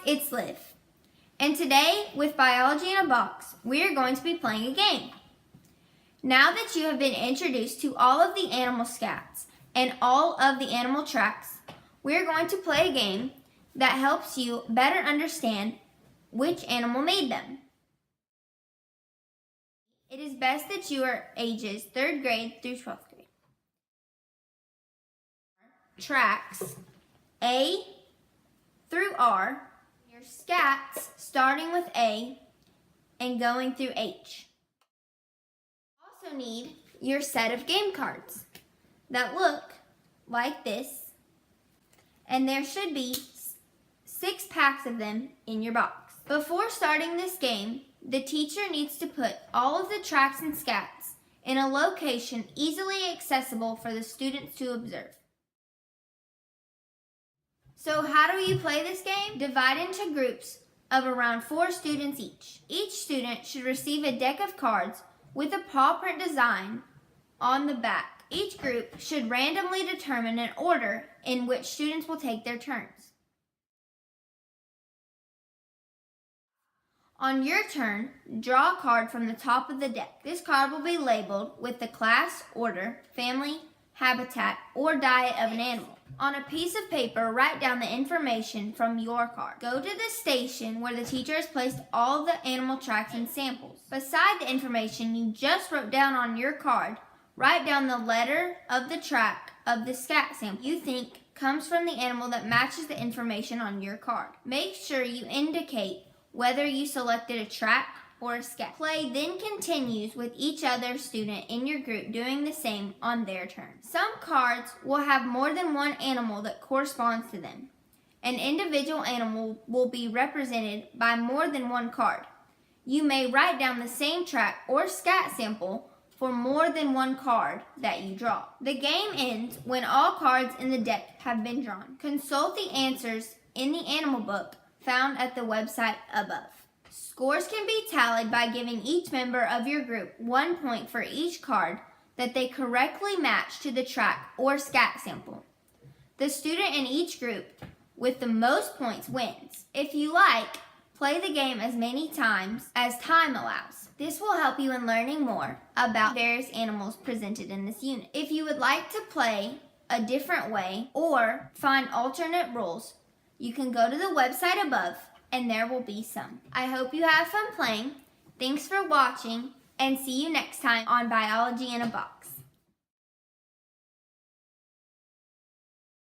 it's Liv. And today, with Biology in a Box, we are going to be playing a game. Now that you have been introduced to all of the animal scats and all of the animal tracks, we are going to play a game that helps you better understand which animal made them. It is best that you are ages 3rd grade through 12th grade. Tracks A through R, your scats starting with A and going through H. You also need your set of game cards that look like this, and there should be 6 packs of them in your box. Before starting this game, the teacher needs to put all of the tracks and scats in a location easily accessible for the students to observe. So how do you play this game? Divide into groups of around 4 students each. Each student should receive a deck of cards with a paw print design on the back. Each group should randomly determine an order in which students will take their turns. On your turn, draw a card from the top of the deck. This card will be labeled with the class, order, family, habitat, or diet of an animal. On a piece of paper, write down the information from your card. Go to the station where the teacher has placed all the animal tracks and samples. Beside the information you just wrote down on your card, write down the letter of the track of the scat sample you think comes from the animal that matches the information on your card. Make sure you indicate whether you selected a track or a scat. Play then continues with each other student in your group doing the same on their turn. Some cards will have more than one animal that corresponds to them. An individual animal will be represented by more than one card. You may write down the same track or scat sample for more than one card that you draw. The game ends when all cards in the deck have been drawn. Consult the answers in the animal book found at the website above. Scores can be tallied by giving each member of your group 1 point for each card that they correctly match to the track or scat sample. The student in each group with the most points wins. If you like, play the game as many times as time allows. This will help you in learning more about various animals presented in this unit. If you would like to play a different way or find alternate rules, you can go to the website above and there will be some. I hope you have fun playing. Thanks for watching and see you next time on Biology in a Box.